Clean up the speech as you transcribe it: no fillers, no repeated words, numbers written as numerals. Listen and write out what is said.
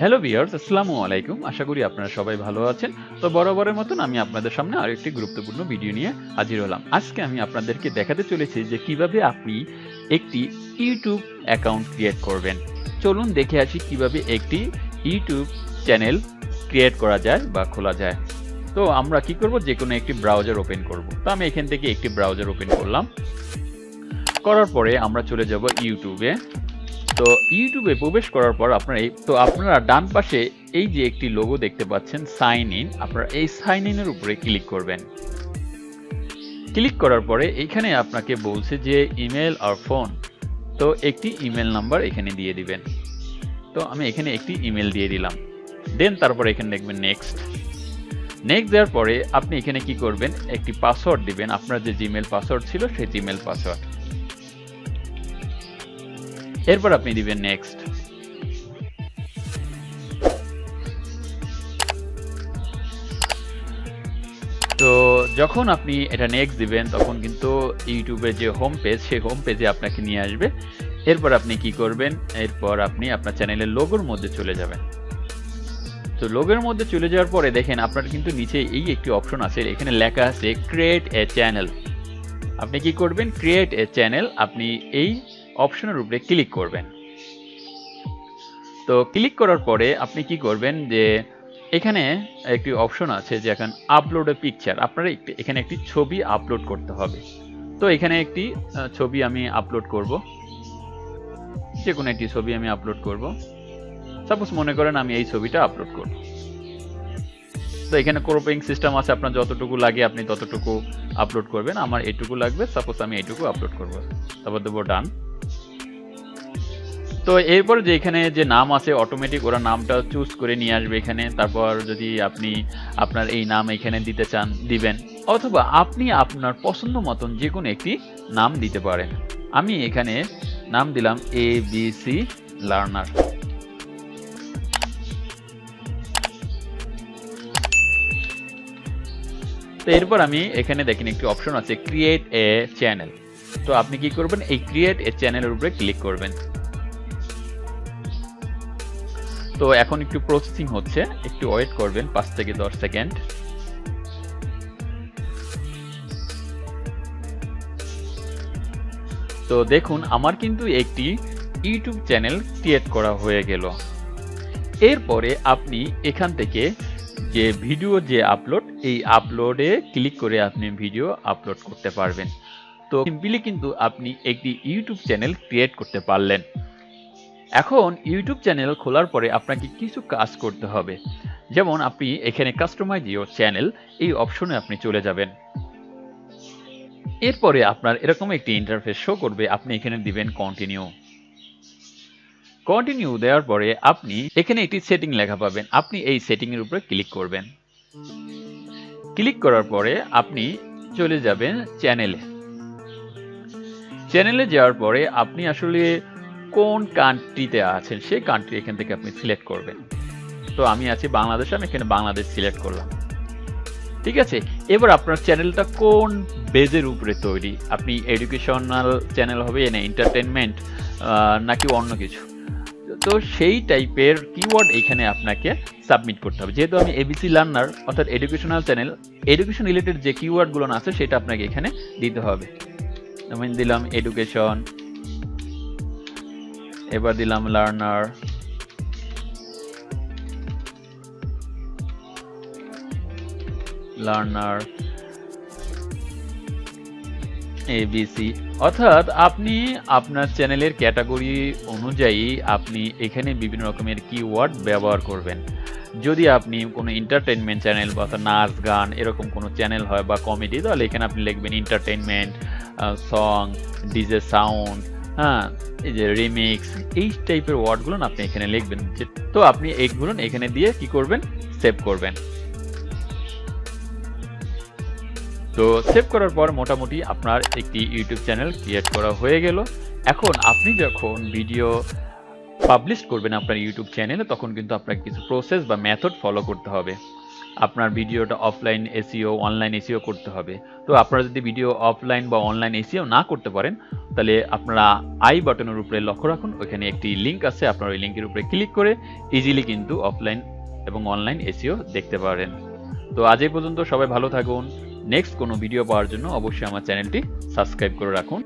Hello viewers, আসসালামু আলাইকুম। আশা করি আপনারা সবাই ভালো আছেন। তো বরাবরের মতন আমি আপনাদের সামনে আরেকটি গুরুত্বপূর্ণ ভিডিও নিয়ে হাজির হলাম। আজকে আমি আপনাদেরকে দেখাতে চলেছি যে কিভাবে আপনি একটি ইউটিউব অ্যাকাউন্ট ক্রিয়েট করবেন। চলুন দেখে আসি কিভাবে একটি ইউটিউব চ্যানেল ক্রিয়েট করা যায় বা খোলা যায়। তো আমরা কি করব, যে কোনো একটি ব্রাউজার ওপেন করব। তো আমি এখান থেকে একটি ব্রাউজার ওপেন করলাম। করার পরে আমরা চলে যাব ইউটিউবে। তো ইউটিউবে প্রবেশ করার পর আপনারা ডান পাশে এই যে একটি লোগো দেখতে পাচ্ছেন সাইন ইন, আপনারা এই সাইন ইনের উপরে ক্লিক করবেন। ক্লিক করার পরে এখানে আপনাকে বলছে যে ইমেল আর ফোন, তো একটি ইমেল নাম্বার এখানে দিয়ে দিবেন। তো আমি এখানে একটি ইমেল দিয়ে দিলাম। দেন তারপরে এখানে দেখবেন নেক্সট। নেক্সট দেওয়ার পরে আপনি এখানে কি করবেন, একটি পাসওয়ার্ড দিবেন, আপনার যে জিমেল পাসওয়ার্ড ছিল সেই জিমেল পাসওয়ার্ড। এরপর আপনি দিবেন নেক্সট। তো যখন আপনি এটা নেক্সট দিবেন তখন কিন্তু ইউটিউবের যে হোম পেজ, সেই হোম পেজে আপনাকে নিয়ে আসবে। এরপর আপনি কি করবেন, এরপর আপনি আপনার চ্যানেলের লোগোর মধ্যে চলে যাবেন। তো লোগোর মধ্যে চলে যাওয়ার পরে দেখেন আপনার কিন্তু নিচে এই একটি অপশন আছে, এখানে লেখা আছে ক্রিয়েট এ চ্যানেল। আপনি কি করবেন, ক্রিয়েট এ চ্যানেল, আপনি এই অপশনের উপরে ক্লিক করবেন। তো ক্লিক করার পরে আপনি কি করবেন, যে এখানে একটি অপশন আছে যে এখন আপলোড এ পিকচার, আপনারা এখানে একটি ছবি আপলোড করতে হবে। তো এখানে একটি ছবি আমি আপলোড করব, যে কোনো একটি ছবি আমি আপলোড করব। সাপোজ মনে করেন আমি এই ছবিটা আপলোড করব। তো এখানে ক্রপিং সিস্টেম আছে, আপনার যতটুকু লাগে আপনি ততটুকু আপলোড করবেন। আমার এইটুকু লাগবে, সাপোজ আমি এইটুকু আপলোড করব। তারপর দেবো ডান। তো এরপর যে এখানে যে নাম আছে অটোমেটিক ওরা নামটা চুজ করে নিয়ে আসবে এখানে। তারপর যদি আপনি আপনার এই নাম এখানে দিতে চান দিবেন, অথবা আপনি আপনার পছন্দ মতন যে কোনো একটি নাম দিতে পারেন। আমি এখানে নাম দিলাম ABC লার্নার। তো এরপর আমি এখানে দেখেন একটি অপশন আছে ক্রিয়েট এ চ্যানেল। তো আপনি কি করবেন, এই ক্রিয়েট এ চ্যানেলের উপরে ক্লিক করবেন। তো এখন একটু প্রসেসিং হচ্ছে, একটু ওয়েট করবেন 5 থেকে 10 সেকেন্ড। তো দেখুন আমার কিন্তু একটি ইউটিউব চ্যানেল ক্রিয়েট করা হয়ে গেল। এরপরে আপনি এখান থেকে যে ভিডিও যে আপলোড, এই আপলোডে ক্লিক করে আপনি ভিডিও আপলোড করতে পারবেন। তো সিম্পলি কিন্তু আপনি একটি ইউটিউব চ্যানেল ক্রিয়েট করতে পারলেন। এখন ইউটিউব চ্যানেল খোলার পরে আপনাকে কিছু কাজ করতে হবে, যেমন আপনি এখানে কাস্টমাইজ ইওর চ্যানেল এই অপশনে আপনি চলে যাবেন। এরপরে আপনার এরকম একটি ইন্টারফেস শো করবে, আপনি এখানে দিবেন কন্টিনিউ। কন্টিনিউ দেওয়ার পরে আপনি এখানে একটি সেটিং লেখা পাবেন, আপনি এই সেটিং এর উপরে ক্লিক করবেন। ক্লিক করার পরে আপনি চলে যাবেন চ্যানেলে। চ্যানেলে যাওয়ার পরে আপনি আসলে কোন কান্ট্রিতে আছেন সেই কান্ট্রি এখান থেকে আপনি সিলেক্ট করবেন। তো আমি আছি বাংলাদেশে, আমি এখানে বাংলাদেশ সিলেক্ট করলাম। ঠিক আছে, এবার আপনার চ্যানেলটা কোন বেজের উপরে তৈরি, আপনি এডুকেশনাল চ্যানেল হবে না এন্টারটেনমেন্ট নাকি অন্য কিছু, তো সেই টাইপের কিওয়ার্ড এখানে আপনাকে সাবমিট করতে হবে। যেহেতু আমি এবিসি লার্নার অর্থাৎ এডুকেশনাল চ্যানেল, এডুকেশন রিলেটেড যে কিওয়ার্ডগুলো আছে সেটা আপনাকে এখানে দিতে হবে। আমি দিলাম এডুকেশন, এবার দিলাম লার্নার, লার্নার এবিসি, অর্থাৎ আপনি আপনার চ্যানেলের ক্যাটাগরি অনুযায়ী আপনি এখানে বিভিন্ন রকমের কিওয়ার্ড ব্যবহার করবেন। যদি আপনি কোনো এন্টারটেনমেন্ট চ্যানেল বা নাচ গান এরকম কোনো চ্যানেল হয় বা কমেডি, তাহলে এখানে আপনি লিখবেন এন্টারটেনমেন্ট, সং, ডিজে সাউন্ড, হ্যাঁ, এই যে রিমিক্স, এই টাইপের ওয়ার্ডগুলো আপনি এখানে লিখবেন। তো আপনি এইগুলো এখানে দিয়ে কি করবেন, সেভ করবেন। তো সেভ করার পর মোটামুটি আপনার একটি ইউটিউব চ্যানেল ক্রিয়েট করা হয়ে গেল। এখন আপনি যখন ভিডিও পাবলিশ করবেন আপনার ইউটিউব চ্যানেলে, তখন কিন্তু আপনাকে কিছু প্রসেস বা মেথড ফলো করতে হবে। আপনার ভিডিওটা অফলাইন এসইও, অনলাইন এসইও করতে হবে। তো আপনারা যদি ভিডিও অফলাইন বা অনলাইন এসইও না করতে পারেন, তাহলে আপনারা আই বাটনের উপরে লক্ষ্য রাখুন। ওইখানে একটি লিঙ্ক আছে, আপনারা ওই লিঙ্কের উপরে ক্লিক করে ইজিলি কিন্তু অফলাইন এবং অনলাইন এসইও দেখতে পারেন। তো আজ এই পর্যন্ত, সবাই ভালো থাকুন। নেক্সট কোনো ভিডিও পাওয়ার জন্য অবশ্যই আমার চ্যানেলটি সাবস্ক্রাইব করে রাখুন।